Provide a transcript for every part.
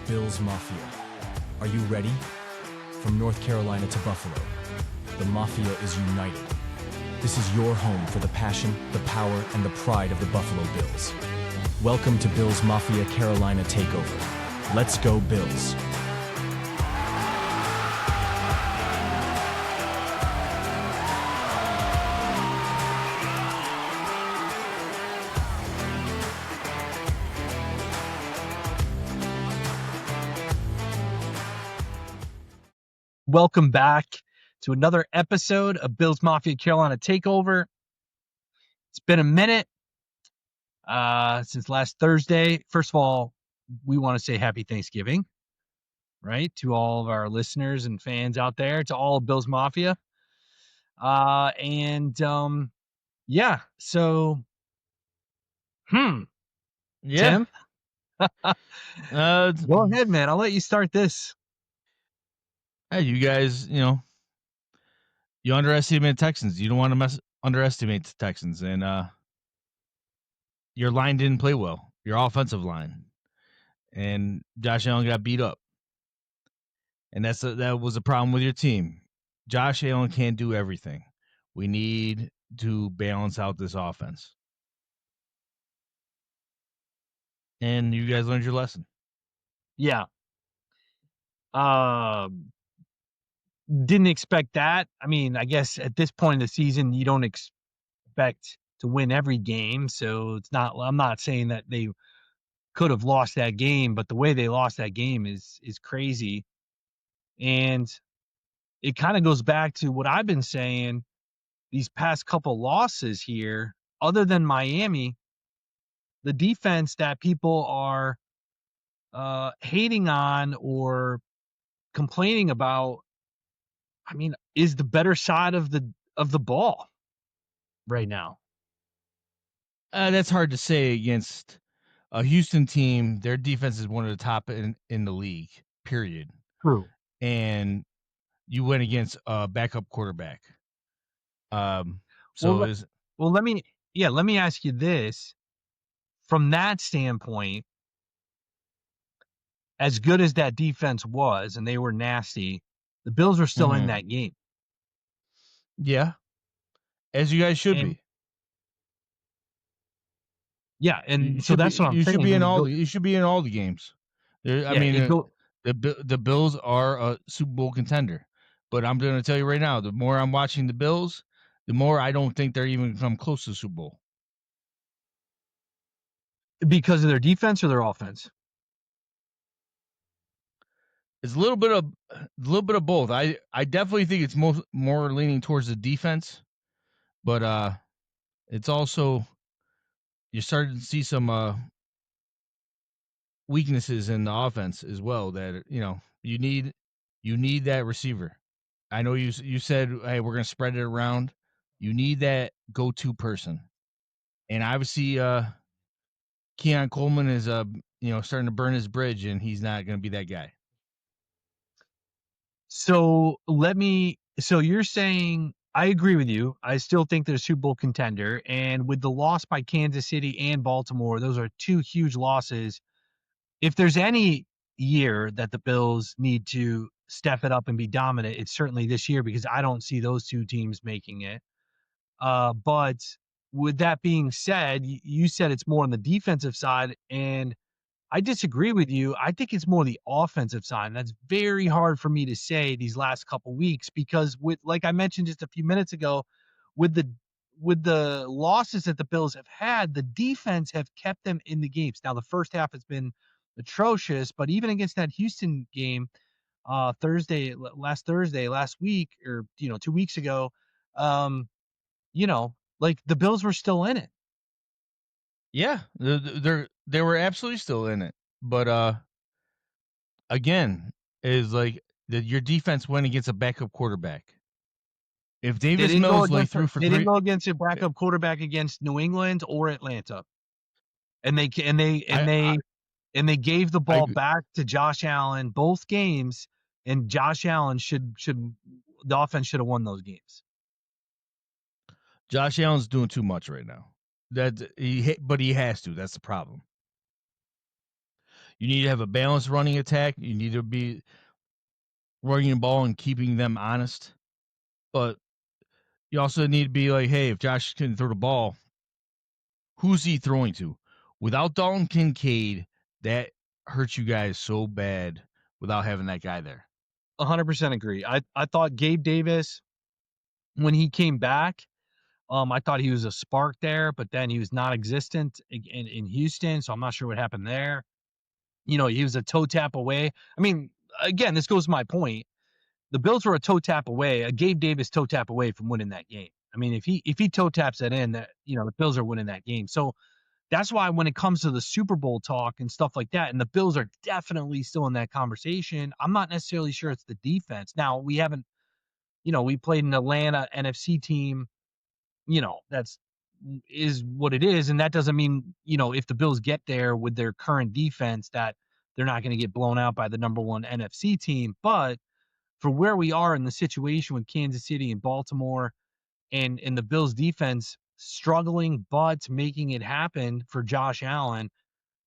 Bills Mafia. Are you ready? From North Carolina to Buffalo, the Mafia is united. This is your home for the passion, the power, and the pride of the Buffalo Bills. Welcome to Bills Mafia Carolina Takeover. Let's go, Bills. Welcome back to another episode of Bills Mafia Carolina Takeover. It's been a minute since last Thursday. First of all, we want to say happy Thanksgiving, right, to all of our listeners and fans out there, to all of Bills Mafia. Yeah, so, Tim, Go go ahead, man. I'll let you start this. Hey, you guys, you underestimate Texans. You don't want to underestimate the Texans, and your line didn't play well. Your offensive line, and Josh Allen got beat up, and that was a problem with your team. Josh Allen can't do everything. We need to balance out this offense, and you guys learned your lesson. Yeah. Didn't expect that. I mean, I guess at this point in the season, you don't expect to win every game. So it's not, I'm not saying that they could have lost that game, but the way they lost that game is crazy. And it kind of goes back to what I've been saying these past couple losses here, other than Miami, the defense that people are hating on or complaining about, I mean, is the better side of the ball right now. That's hard to say against a Houston team. Their defense is one of the top in the league, period. True. And you went against a backup quarterback. Let me ask you this. From that standpoint, as good as that defense was, and they were nasty, the Bills were still in that game. Yeah, as you guys should be. Yeah, and so that's what I'm saying. You should be in all the games. The Bills are a Super Bowl contender, but I'm going to tell you right now, the more I'm watching the Bills, the more I don't think they're even come close to the Super Bowl. Because of their defense or their offense? It's a little bit of both. I definitely think it's more leaning towards the defense, but it's also you're starting to see some weaknesses in the offense as well. That you need that receiver. I know you said, hey, we're gonna spread it around. You need that go-to person, and obviously, Keon Coleman is starting to burn his bridge, and he's not gonna be that guy. So you're saying, I agree with you. I still think they're a Super Bowl contender. And with the loss by Kansas City and Baltimore, those are two huge losses. If there's any year that the Bills need to step it up and be dominant, it's certainly this year, because I don't see those two teams making it. But with that being said, you said it's more on the defensive side, and I disagree with you. I think it's more the offensive side. And that's very hard for me to say these last couple weeks, because like I mentioned just a few minutes ago, with the losses that the Bills have had, the defense have kept them in the games. Now the first half has been atrocious, but even against that Houston game, last week, or 2 weeks ago, like the Bills were still in it. Yeah, they were absolutely still in it, but again, is like your defense went against a backup quarterback. If Davis Mills threw for they didn't go against a backup quarterback against New England or Atlanta, and they gave the ball back to Josh Allen both games, and Josh Allen the offense should have won those games. Josh Allen's doing too much right now. But he has to. That's the problem. You need to have a balanced running attack. You need to be running the ball and keeping them honest. But you also need to be like, hey, if Josh can throw the ball, who's he throwing to? Without Dalton Kincaid, that hurts you guys so bad without having that guy there. 100% agree. I thought Gabe Davis, when he came back, I thought he was a spark there, but then he was non-existent in Houston, so I'm not sure what happened there. He was a toe tap away. I mean, again, this goes to my point. The Bills were a toe tap away, a Gabe Davis toe tap away from winning that game. I mean, if he toe taps that in, that the Bills are winning that game. So that's why when it comes to the Super Bowl talk and stuff like that, and the Bills are definitely still in that conversation, I'm not necessarily sure it's the defense. Now, we haven't, we played an Atlanta NFC team, that's is what it is. And that doesn't mean, if the Bills get there with their current defense, that they're not going to get blown out by the number one NFC team. But for where we are in the situation with Kansas City and Baltimore and the Bills defense struggling, but making it happen for Josh Allen.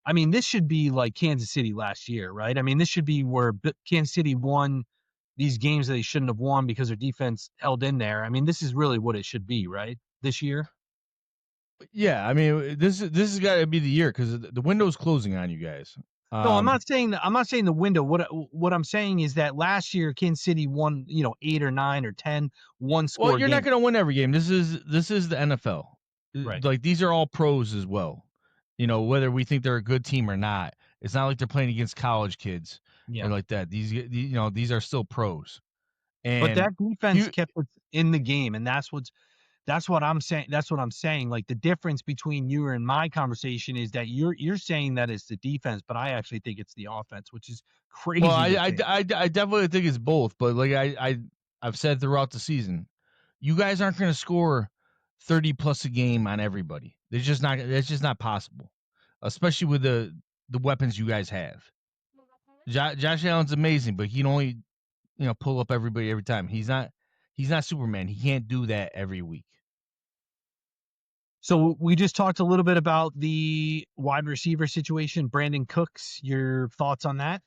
I mean, this should be like Kansas City last year, right? I mean, this should be where Kansas City won these games that they shouldn't have won because their defense held in there. I mean, this is really what it should be, right? This year. Yeah, I mean, this has got to be the year because the window's closing on you guys. No, I'm not saying the window. What I'm saying is that last year Kansas City won, 8 or 9 or 10 one score. Well, you're not going to win every game. This is the NFL. Right. Like these are all pros as well. Whether we think they're a good team or not, it's not like they're playing against college kids or like that. These are still pros. And but that defense kept us in the game, and that's what I'm saying. That's what I'm saying. Like the difference between you and my conversation is that you're saying that it's the defense, but I actually think it's the offense, which is crazy. Well, I definitely think it's both, but like I've said throughout the season, you guys aren't going to score 30 plus a game on everybody. That's just not possible, especially with the weapons you guys have. Josh Allen's amazing, but he can only pull up everybody every time. He's not Superman. He can't do that every week. So we just talked a little bit about the wide receiver situation. Brandon Cooks, your thoughts on that?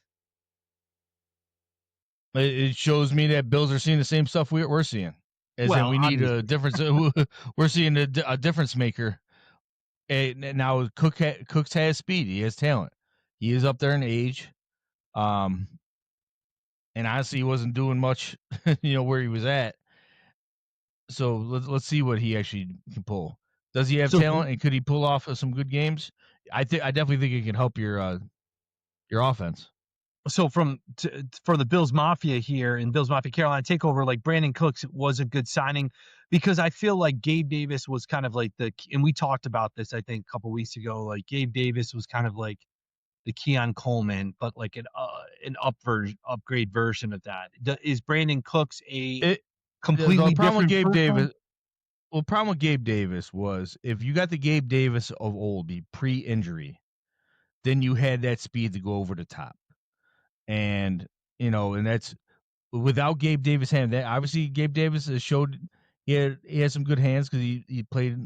It shows me that Bills are seeing the same stuff we're seeing. As in we need a difference. We're seeing a difference maker. And now Cooks has speed. He has talent. He is up there in age. And honestly, he wasn't doing much, where he was at. So let's see what he actually can pull. Does he have talent, and could he pull off some good games? I definitely think it can help your offense. So for the Bills Mafia here in Bills Mafia Carolina takeover, like Brandon Cooks was a good signing because I feel like Gabe Davis was kind of like and we talked about this I think a couple weeks ago. Like Gabe Davis was kind of like the Keon Coleman, but like an upgrade version of that. Is Brandon Cooks completely different Gabe Davis? Well, problem with Gabe Davis was if you got the Gabe Davis of old, pre-injury, then you had that speed to go over the top. And, and that's without Gabe Davis having that. Obviously, Gabe Davis has showed he has some good hands because he played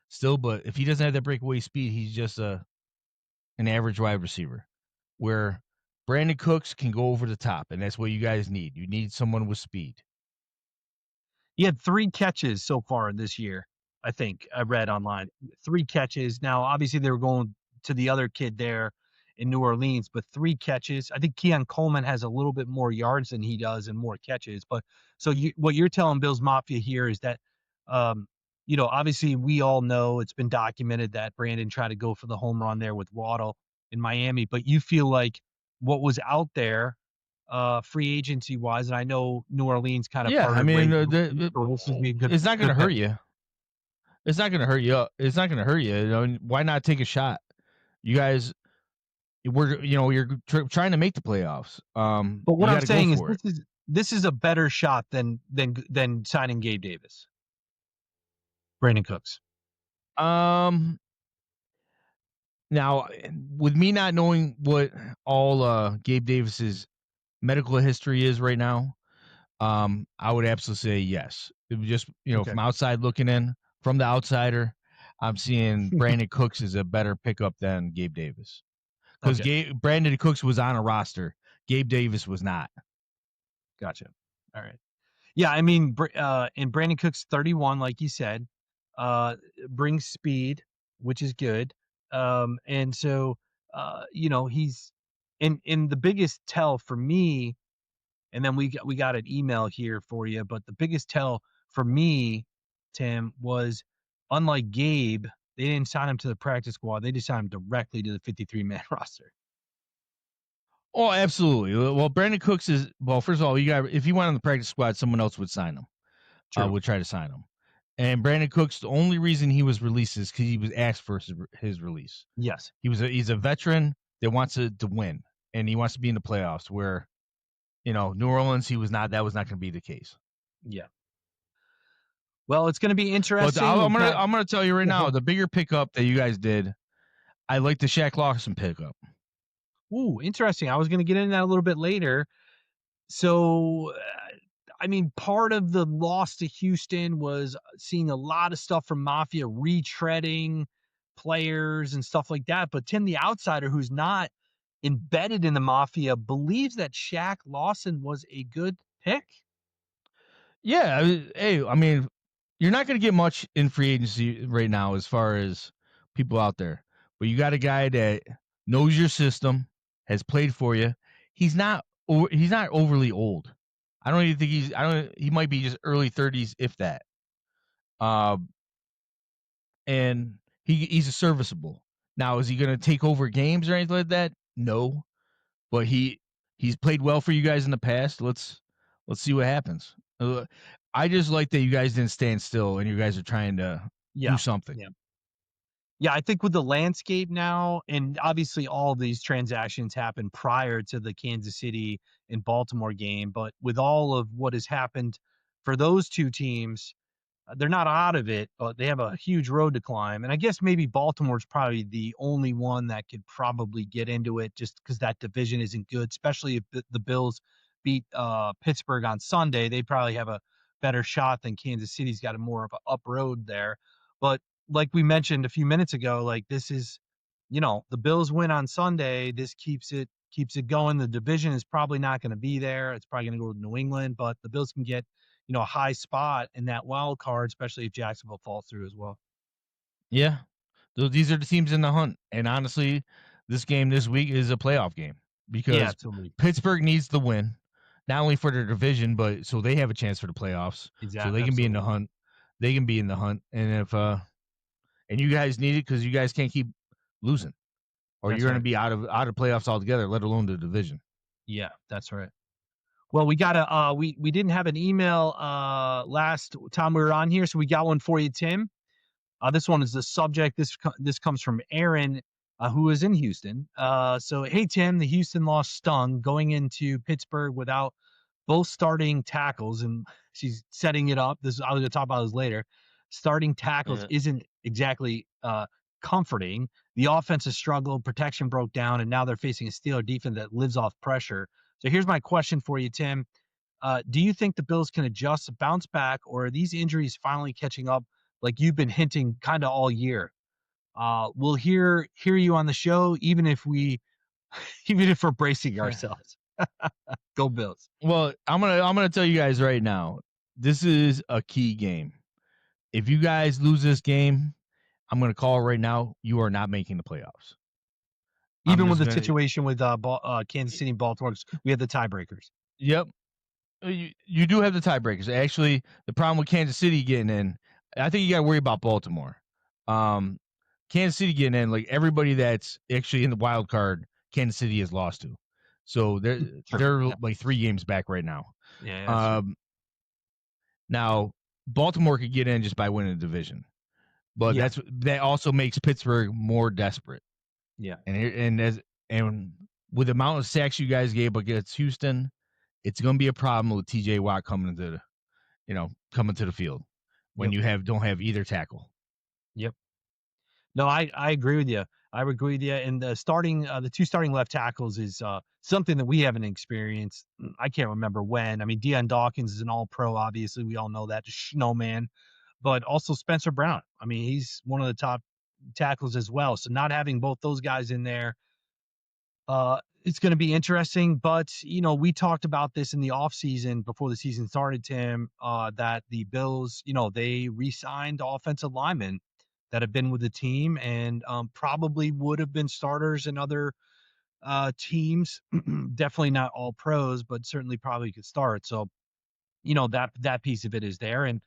still. But if he doesn't have that breakaway speed, he's just an average wide receiver. Where Brandon Cooks can go over the top, and that's what you guys need. You need someone with speed. He had 3 catches so far this year, I think I read online. 3 catches. Now, obviously, they were going to the other kid there in New Orleans, but 3 catches. I think Keon Coleman has a little bit more yards than he does and more catches. But so what you're telling Bills Mafia here is that, obviously we all know it's been documented that Brandon tried to go for the home run there with Waddle in Miami, but you feel like what was out there free agency wise, and I know New Orleans kind of I mean it's not going to hurt you. It's not going to hurt you. It's not going to hurt you. Why not take a shot? You guys, you're trying to make the playoffs. But what I'm saying is this is a better shot than signing Gabe Davis. Brandon Cooks. Now, with me not knowing what all Gabe Davis's medical history is right now, I would absolutely say yes. It was just from outside looking in, from the outsider, I'm seeing Brandon Cooks is a better pickup than Gabe Davis because Okay. Brandon Cooks was on a roster. Gabe Davis was not. Gotcha. All right. Yeah, I mean, and Brandon Cook's 31, like you said, brings speed, which is good. And so, he's in the biggest tell for me, and then we got an email here for you, but the biggest tell for me, Tim, was unlike Gabe, they didn't sign him to the practice squad. They just signed him directly to the 53-man roster. Oh, absolutely. Well, Brandon Cooks is first of all, if he went on the practice squad, someone else would sign him. True. Would try to sign him. And Brandon Cooks, the only reason he was released is because he was asked for his release. Yes. He's a veteran that wants to win, and he wants to be in the playoffs. Where, New Orleans, he was not. That was not going to be the case. Yeah. Well, it's going to be But interesting. I'm gonna tell you right now, ahead. the bigger pickup that you guys did, I like the Shaq Lawson pickup. Ooh, interesting. I was going to get into that a little bit later. So, I mean, part of the loss to Houston was seeing a lot of stuff from Mafia retreading players and stuff like that. But Tim, the outsider who's not embedded in the Mafia, believes that Shaq Lawson was a good pick. Yeah, I mean, you're not going to get much in free agency right now as far as people out there, but you got a guy that knows your system, has played for you. He's not overly old. I don't even think he might be just early 30s, if that. And he's a serviceable. Now, is he going to take over games or anything like that? No, but he's played well for you guys in the past. Let's see what happens. I just like that you guys didn't stand still and you guys are trying to do something. Yeah, I think with the landscape now, and obviously all of these transactions happened prior to the Kansas City and Baltimore game, but with all of what has happened for those two teams, they're not out of it, but they have a huge road to climb. And I guess maybe Baltimore's probably the only one that could probably get into it just because that division isn't good, especially if the Bills beat Pittsburgh on Sunday. They probably have a better shot than Kansas City's got a more of an up road there. But like we mentioned a few minutes ago, like this is, the Bills win on Sunday. This keeps it going. The division is probably not going to be there. It's probably going to go to New England, but the Bills can get, a high spot in that wild card, especially if Jacksonville falls through as well. Yeah. These are the teams in the hunt. And honestly, this game this week is a playoff game because absolutely. Pittsburgh needs the win, not only for their division, but so they have a chance for the playoffs. Exactly. So they can be in the hunt. They can be in the hunt. And if and you guys need it because you guys can't keep losing, or you're going to be out of playoffs altogether, let alone the division. Yeah, that's right. Well, we got we didn't have an email last time we were on here, so we got one for you, Tim. This one is the subject. This comes from Aaron, who is in Houston. So, hey, Tim, the Houston loss stung going into Pittsburgh without both starting tackles, and she's setting it up. I was going to talk about this later. Starting tackles isn't exactly comforting. The offense has struggled, protection broke down, and now they're facing a Steeler defense that lives off pressure. So here's my question for you, Tim. Do you think the Bills can adjust, bounce back, or are these injuries finally catching up like you've been hinting kind of all year? We'll hear you on the show, even if we're bracing ourselves. Go Bills. Well, I'm gonna tell you guys right now, this is a key game. If you guys lose this game, I'm gonna call right now, you are not making the playoffs. Even with the situation with Kansas City and Baltimore, we have the tiebreakers. Yep. You do have the tiebreakers. Actually, the problem with Kansas City getting in, I think you got to worry about Baltimore. Kansas City getting in, like everybody that's actually in the wild card, Kansas City has lost to. So they're like 3 games back right now. Yeah. Now Baltimore could get in just by winning the division, but that also makes Pittsburgh more desperate. Yeah. And with the amount of sacks you guys gave against Houston, it's going to be a problem with TJ Watt coming to the field when you don't have either tackle. Yep. No, I agree with you. I agree with you. And the 2 starting left tackles is something that we haven't experienced. I can't remember when. I mean, Deion Dawkins is an all-pro, obviously. We all know that, snowman. But also Spencer Brown. I mean, he's one of the top tackles as well. So not having both those guys in there, It's going to be interesting, but we talked about this in the offseason before the season started, Tim, that the Bills, they re-signed offensive linemen that have been with the team and probably would have been starters in other teams. Definitely not all pros, but certainly probably could start. So, that piece of it is there. And,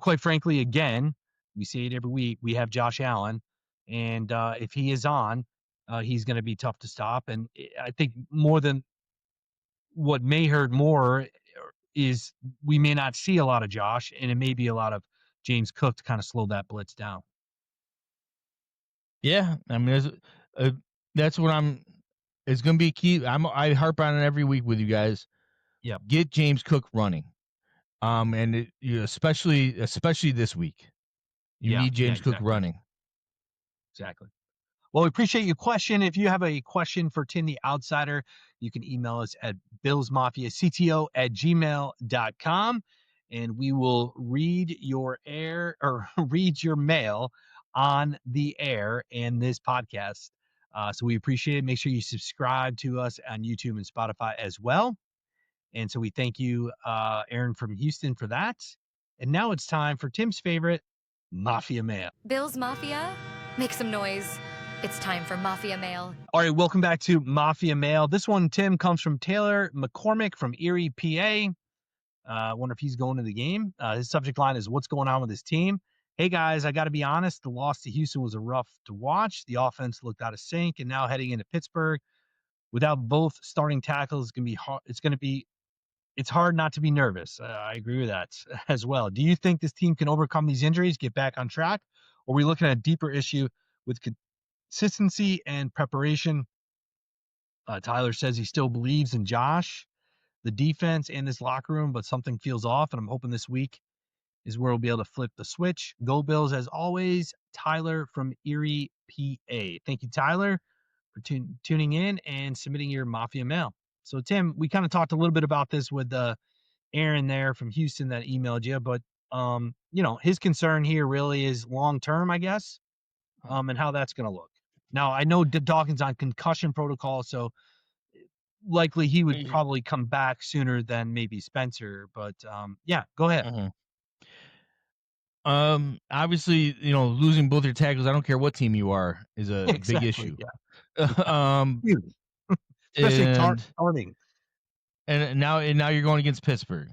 quite frankly, again, we see it every week. We have Josh Allen, and if he is on, he's going to be tough to stop. And I think more than what may hurt more is we may not see a lot of Josh, and it may be a lot of James Cook to kind of slow that blitz down. Yeah, I mean, that's what I'm. It's going to be key. I harp on it every week with you guys. Yep. Get James Cook running. And especially this week, you need James Cook exactly. running. Exactly. Well, we appreciate your question. If you have a question for Tim the Outsider, you can email us at BillsMafiaCTO@gmail.com, and we will read your read your mail on the air and this podcast. So we appreciate it. Make sure you subscribe to us on YouTube and Spotify as well. And so we thank you, Aaron from Houston, for that. And now it's time for Tim's favorite, Mafia Mail. Bills Mafia, make some noise. It's time for Mafia Mail. All right, welcome back to Mafia Mail. This one, Tim, comes from Taylor McCormick from Erie, PA. I wonder if he's going to the game. His subject line is, what's going on with his team? Hey, guys, I got to be honest. The loss to Houston was a rough to watch. The offense looked out of sync, and now heading into Pittsburgh, without both starting tackles, it's hard not to be nervous. I agree with that as well. Do you think this team can overcome these injuries, get back on track? Or are we looking at a deeper issue with consistency and preparation? Tyler says he still believes in Josh, the defense, and this locker room, but something feels off, and I'm hoping this week is where we'll be able to flip the switch. Go Bills, as always. Tyler from Erie, PA. Thank you, Tyler, for tuning in and submitting your Mafia Mail. So, Tim, we kind of talked a little bit about this with Aaron there from Houston that emailed you, but his concern here really is long term, I guess, and how that's going to look. Now, I know Dawkins on concussion protocol, so likely he would probably come back sooner than maybe Spencer. But yeah, go ahead. Mm-hmm. Obviously, losing both your tackles, I don't care what team you are, is a big issue. Yeah. Especially starting. And now you're going against Pittsburgh.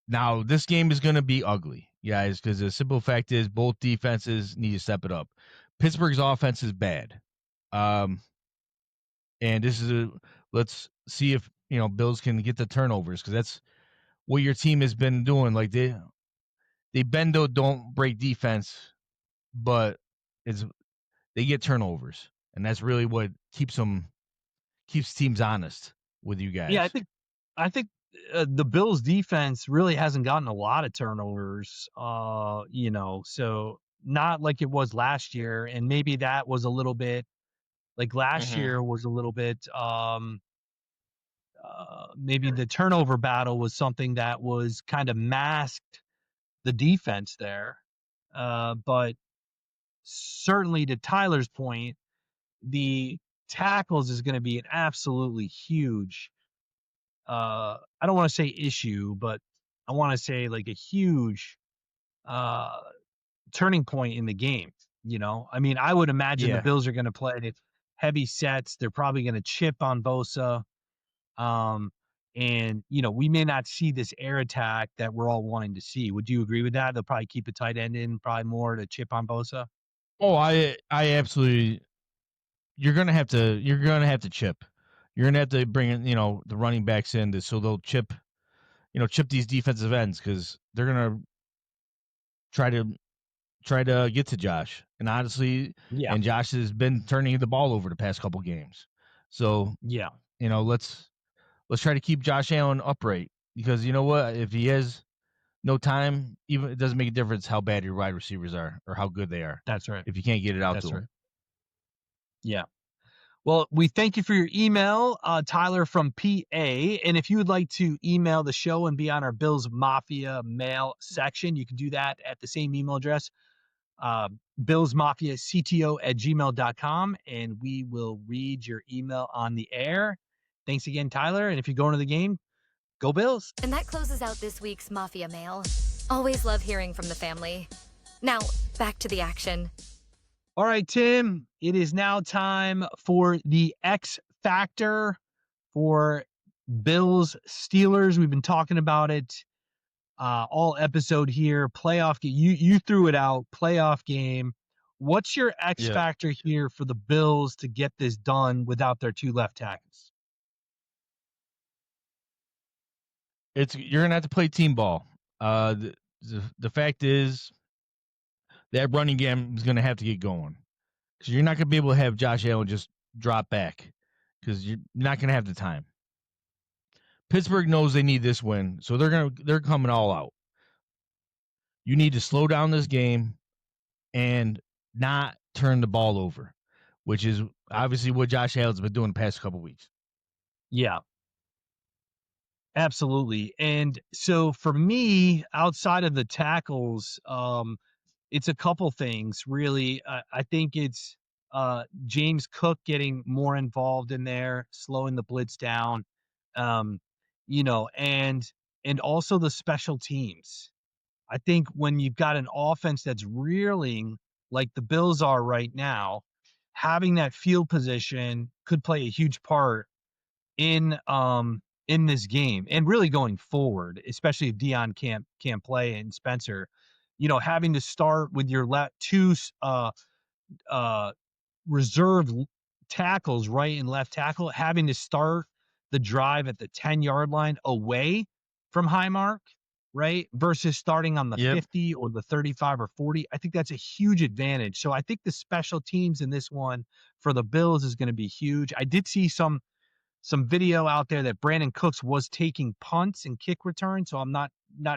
Now this game is going to be ugly, guys, because the simple fact is both defenses need to step it up. Pittsburgh's offense is bad, and this is let's see if Bills can get the turnovers, because that's what your team has been doing. Like they bend don't break defense, but they get turnovers, and that's really what keeps teams honest with you guys. Yeah, I think the Bills defense really hasn't gotten a lot of turnovers, so not like it was last year. And maybe that was a little bit like last year was a little bit, maybe the turnover battle was something that was kind of masked the defense there. But certainly to Tyler's point, the tackles is going to be an absolutely huge, I don't want to say issue, but I want to say like a huge turning point in the game. I mean, I would imagine the Bills are going to play heavy sets. They're probably going to chip on Bosa. And we may not see this air attack that we're all wanting to see. Would you agree with that? They'll probably keep a tight end in, probably more to chip on Bosa. Oh, I absolutely. You're gonna have to chip. You're gonna have to bring in, the running backs in so they'll chip these defensive ends, because they're gonna try to get to Josh. And honestly, and Josh has been turning the ball over the past couple games. So let's try to keep Josh Allen upright, because you know what? If he has no time, even it doesn't make a difference how bad your wide receivers are or how good they are. That's right. If you can't get it out to them. Yeah. Well, we thank you for your email, Tyler from PA. And if you would like to email the show and be on our Bills Mafia mail section, you can do that at the same email address. BillsMafia@gmail.com, and we will read your email on the air. Thanks again, Tyler. And if you're going to the game, go Bills. And that closes out this week's Mafia Mail. Always love hearing from the family. Now, back to the action. All right, Tim, it is now time for the X Factor for Bills Steelers. We've been talking about it all episode here. Playoff game. You threw it out. Playoff game. What's your X Factor here for the Bills to get this done without their two left tackles? You're gonna have to play team ball. The fact is that running game is gonna have to get going because you're not gonna be able to have Josh Allen just drop back because you're not gonna have the time. Pittsburgh knows they need this win, so they're coming all out. You need to slow down this game and not turn the ball over, which is obviously what Josh Allen's been doing the past couple weeks. Yeah. Absolutely. And so for me, outside of the tackles, it's a couple things really. I think it's James Cook getting more involved in there, slowing the blitz down, and also the special teams. I think when you've got an offense that's reeling like the Bills are right now, having that field position could play a huge part in this game and really going forward, especially if Dion can't play and Spencer, having to start with your two reserve tackles, right and left tackle, having to start the drive at the 10-yard line away from Highmark, right, versus starting on the 50 or the 35 or 40. I think that's a huge advantage. So I think the special teams in this one for the Bills is going to be huge. I did see some video out there that Brandon Cooks was taking punts and kick returns, so I'm not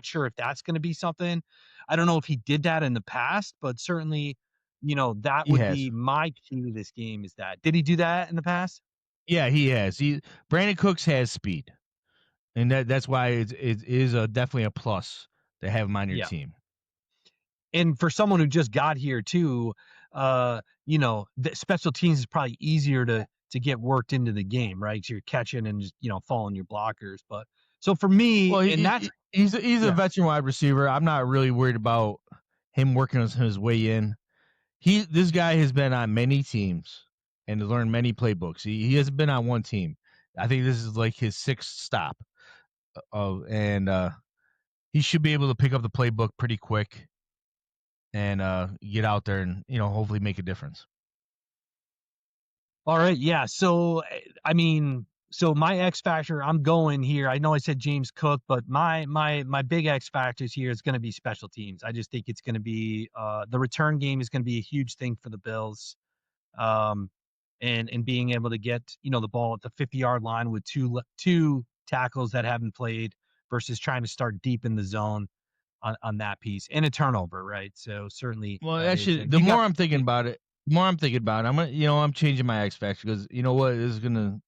sure if that's going to be something. I don't know if he did that in the past, but certainly, that would be my key to this game. Is that, did he do that in the past? Yeah, he has. Brandon Cooks has speed, and that's why it is definitely a plus to have him on your team. And for someone who just got here too, the special teams is probably easier to get worked into the game, right? So you're catching and just, following your blockers. But so for me, he's a veteran wide receiver. I'm not really worried about him working his way in. This guy has been on many teams and learned many playbooks. He hasn't been on one team. I think this is like his sixth stop. And he should be able to pick up the playbook pretty quick and get out there and, hopefully make a difference. All right. Yeah. So, so my X factor, I'm going here. I know I said James Cook, but my big X factors here is going to be special teams. I just think it's going to be the return game is going to be a huge thing for the Bills, and being able to get the ball at the 50-yard line with two tackles that haven't played versus trying to start deep in the zone on that piece and a turnover, right? So certainly. Well, actually, the more I'm thinking about it, I'm I'm changing my X factor because you know what is gonna.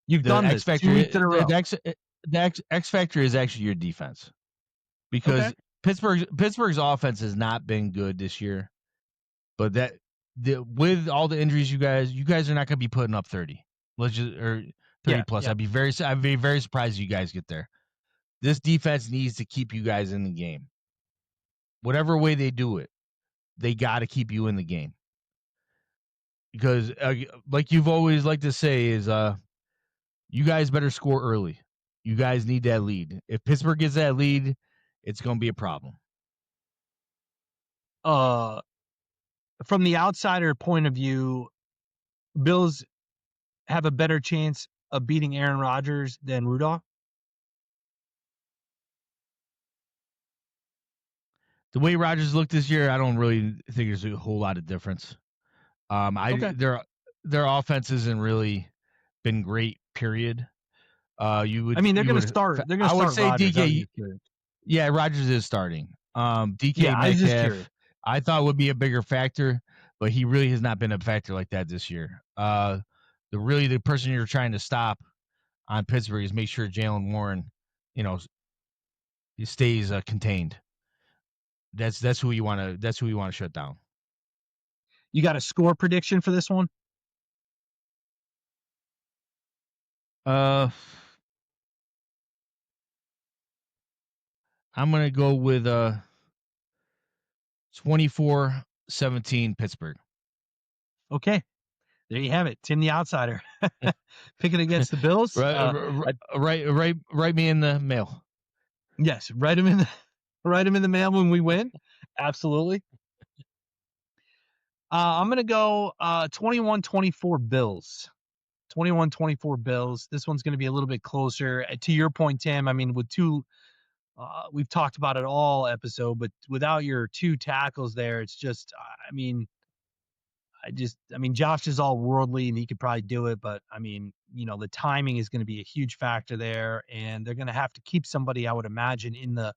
You've done X this factor. 2 weeks in a row. The X factor is actually your defense, because Pittsburgh's offense has not been good this year, but with all the injuries, you guys are not going to be putting up 30. Let's just 30 plus. Yeah. I'd be very surprised if you guys get there. This defense needs to keep you guys in the game. Whatever way they do it, they got to keep you in the game. Because, like you've always liked to say, is you guys better score early. You guys need that lead. If Pittsburgh gets that lead, it's going to be a problem. From the outsider point of view, Bills have a better chance of beating Aaron Rodgers than Rudolph? The way Rodgers looked this year, I don't really think there's a whole lot of difference. Their offense hasn't really been great. Period. They're going to start. They're going to start. I would say Rodgers, DK. Yeah, Rodgers is starting. DK Metcalf, I thought would be a bigger factor, but he really has not been a factor like that this year. The person you're trying to stop on Pittsburgh is make sure Jalen Warren, he stays contained. That's who you want to shut down. You got a score prediction for this one? I'm gonna go with 24-17 Pittsburgh. Okay. There you have it. Tim the Outsider picking against the Bills. Write me in the mail. Yes, write him in the mail when we win. Absolutely. I'm going to go 21-24 Bills. 21-24 Bills. This one's going to be a little bit closer. To your point, Tim, I mean, with two, we've talked about it all episode, but without your two tackles there, it's just, I mean, Josh is all worldly and he could probably do it, but I mean, the timing is going to be a huge factor there, and they're going to have to keep somebody, I would imagine, in the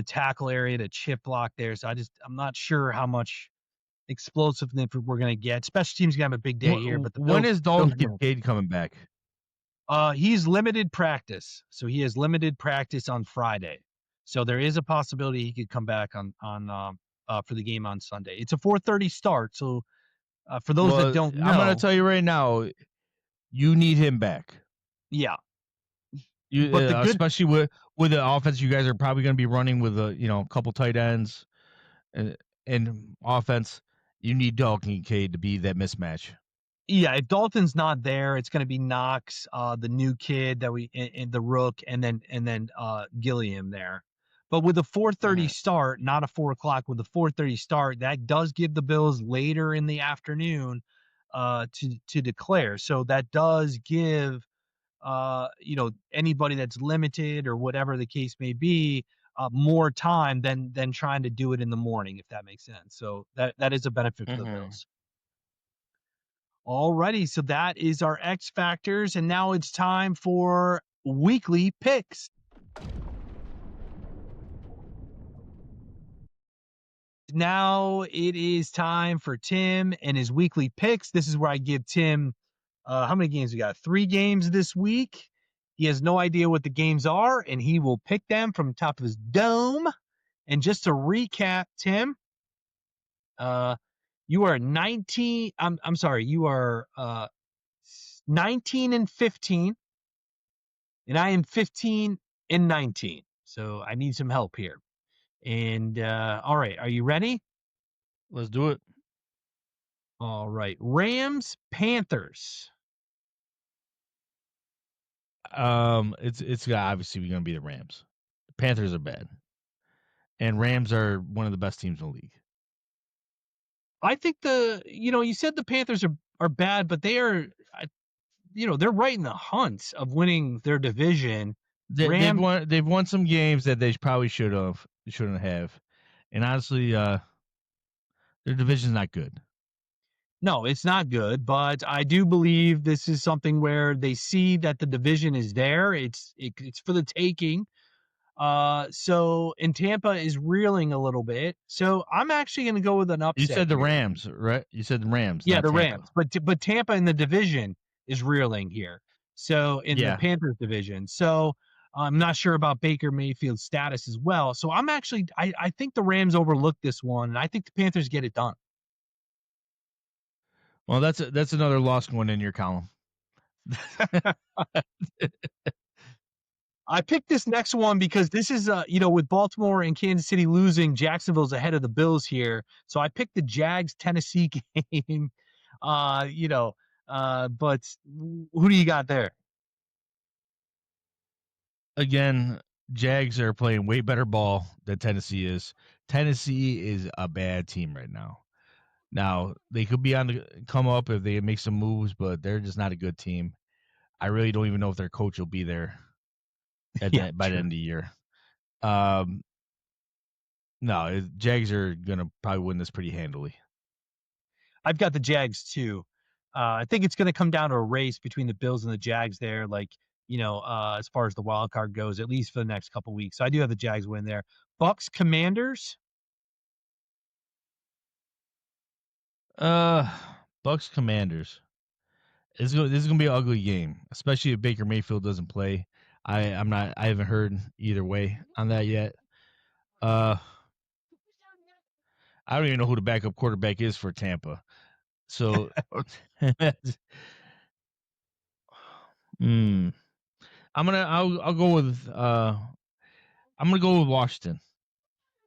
tackle area to chip block there. So I'm not sure how much explosiveness we're going to get. Special teams going to have a big day here, but when is Dalton Kincaid coming back? He's limited practice, so he has limited practice on Friday. So there is a possibility he could come back on for the game on Sunday. It's a 4:30 start, so for those that don't know, I'm going to tell you right now, you need him back. Yeah, especially with the offense, you guys are probably going to be running with a couple tight ends and offense. You need Dalton Kincaid to be that mismatch. Yeah, if Dalton's not there, it's going to be Knox, the new kid that the rook, and then Gilliam there. But with a 4:30 start, not a 4:00, with a 4:30 start, that does give the Bills later in the afternoon to declare. So that does give anybody that's limited or whatever the case may be more time than trying to do it in the morning, if that makes sense. So that is a benefit for the Bills. Alrighty, so that is our X factors, and now it's time for weekly picks. Now it is time for Tim and his weekly picks. This is where I give Tim how many games we got? 3 games this week. He has no idea what the games are, and he will pick them from the top of his dome. And just to recap, Tim, you are 19. I'm sorry, you are 19-15, and I am 15-19. So I need some help here. And all right, are you ready? Let's do it. All right, Rams, Panthers. It's obviously going to be the Rams. The Panthers are bad, and Rams are one of the best teams in the league. I think you said the Panthers are bad, but they are, they're right in the hunt of winning their division. They've won some games that they probably shouldn't have, and honestly, their division's not good. No, it's not good, but I do believe this is something where they see that the division is there. It's for the taking. So and Tampa is reeling a little bit. So I'm actually going to go with an upset. You said the here. Rams, right? You said the Rams. Yeah, not the Tampa. Rams. But Tampa in the division is reeling here. So in the Panthers division. So I'm not sure about Baker Mayfield's status as well. So I'm actually I think the Rams overlooked this one, and I think the Panthers get it done. Well, that's another lost one in your column. I picked this next one because this is with Baltimore and Kansas City losing, Jacksonville's ahead of the Bills here. So I picked the Jags Tennessee game. But who do you got there? Again, Jags are playing way better ball than Tennessee is. Tennessee is a bad team right now. Now, they could be on the come up if they make some moves, but they're just not a good team. I really don't even know if their coach will be there by the end of the year. No, Jags are going to probably win this pretty handily. I've got the Jags too. I think it's going to come down to a race between the Bills and the Jags there, as far as the wild card goes, at least for the next couple weeks. So I do have the Jags win there. Bucks, Commanders. Bucks, Commanders. This is gonna be an ugly game, especially if Baker Mayfield doesn't play. I haven't heard either way on that yet. I don't even know who the backup quarterback is for Tampa. So, I'll go with Washington.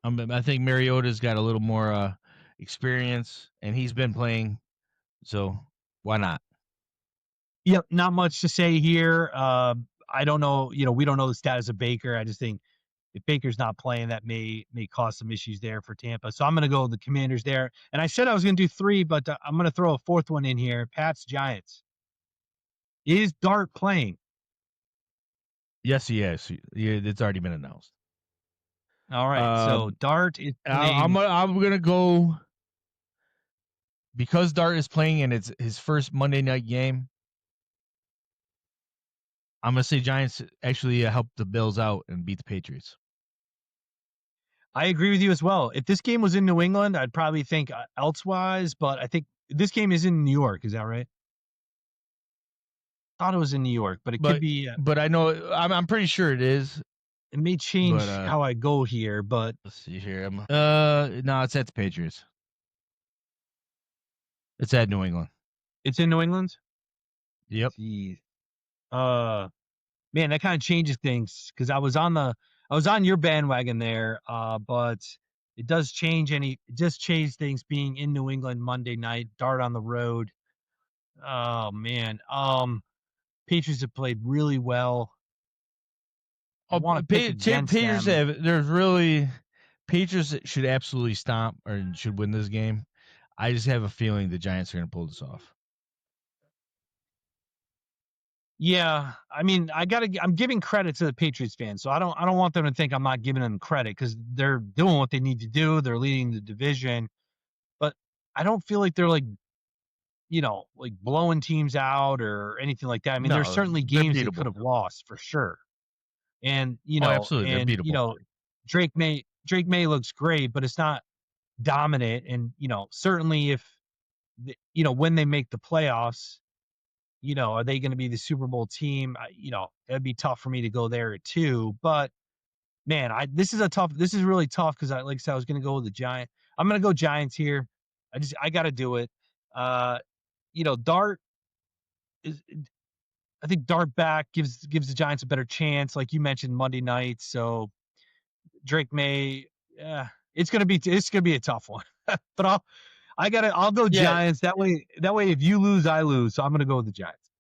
I think Mariota's got a little more experience, and he's been playing. So why not? Yep, not much to say here. I don't know. We don't know the status of Baker. I just think if Baker's not playing, that may cause some issues there for Tampa. So I'm going to go with the Commanders there. And I said I was going to do 3, but I'm going to throw a 4th one in here. Pats Giants. Is Dart playing? Yes, he is. It's already been announced. All right. So Dart is playing. I'm gonna go because Dart is playing and it's his first Monday night game. I'm gonna say Giants actually help the Bills out and beat the Patriots. I agree with you as well. If this game was in New England, I'd probably think elsewise, but I think this game is in New York. Is that right? I thought it was in New York, but it could be. But I know I'm pretty sure it is. It may change how I go here, but let's see here. No, it's at the Patriots. It's at New England. It's in New England? Yep. Jeez. Man, that kind of changes things because I was on your bandwagon there, but it does change things being in New England Monday night, Dart on the road. Oh man. Patriots have played really well. I want to pick against Patriots them. Patriots should absolutely stomp or should win this game. I just have a feeling the Giants are going to pull this off. Yeah, I mean, I'm giving credit to the Patriots fans, so I don't want them to think I'm not giving them credit because they're doing what they need to do. They're leading the division, but I don't feel like they're like blowing teams out or anything like that. I mean, there's certainly games they could have lost for sure. And absolutely, they're beatable. Drake May looks great, but it's not dominant. And certainly if when they make the playoffs, are they going to be the Super Bowl team? It'd be tough for me to go there too. But man, this is really tough because like I said, I was going to go with the Giants. I'm going to go Giants here. I got to do it. Dart is. I think Dart back gives the Giants a better chance, like you mentioned Monday night. So Drake May, it's gonna be a tough one. But I'll go Giants. That way if you lose, I lose. So I'm gonna go with the Giants.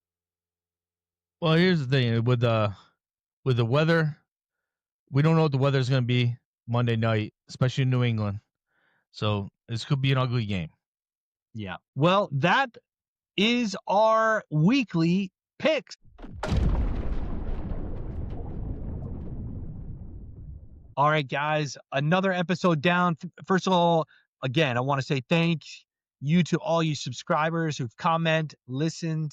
Well, here's the thing with the weather, we don't know what the weather is gonna be Monday night, especially in New England. So this could be an ugly game. Yeah. Well, that is our weekly picks. All right, guys, another episode down. First of all, again, I want to say thank you to all you subscribers who've commented, listened,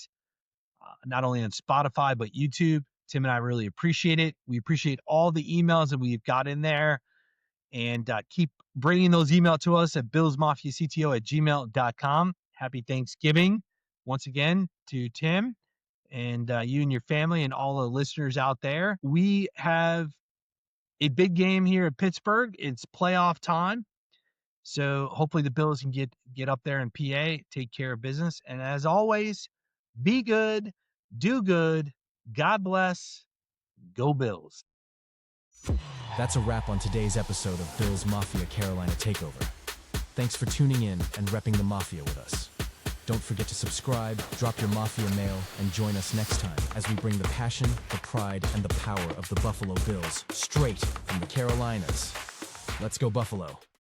not only on Spotify, but YouTube. Tim and I really appreciate it. We appreciate all the emails that we've got in there. And keep bringing those emails to us at BIllsMafiaCTO@gmail.com. Happy Thanksgiving once again to Tim and you and your family and all the listeners out there. We have a big game here at Pittsburgh. It's playoff time. So hopefully the Bills can get up there in PA, take care of business. And as always, be good, do good, God bless, go Bills. That's a wrap on today's episode of Bills Mafia Carolina Takeover. Thanks for tuning in and repping the Mafia with us. Don't forget to subscribe, drop your Mafia mail, and join us next time as we bring the passion, the pride, and the power of the Buffalo Bills straight from the Carolinas. Let's go Buffalo.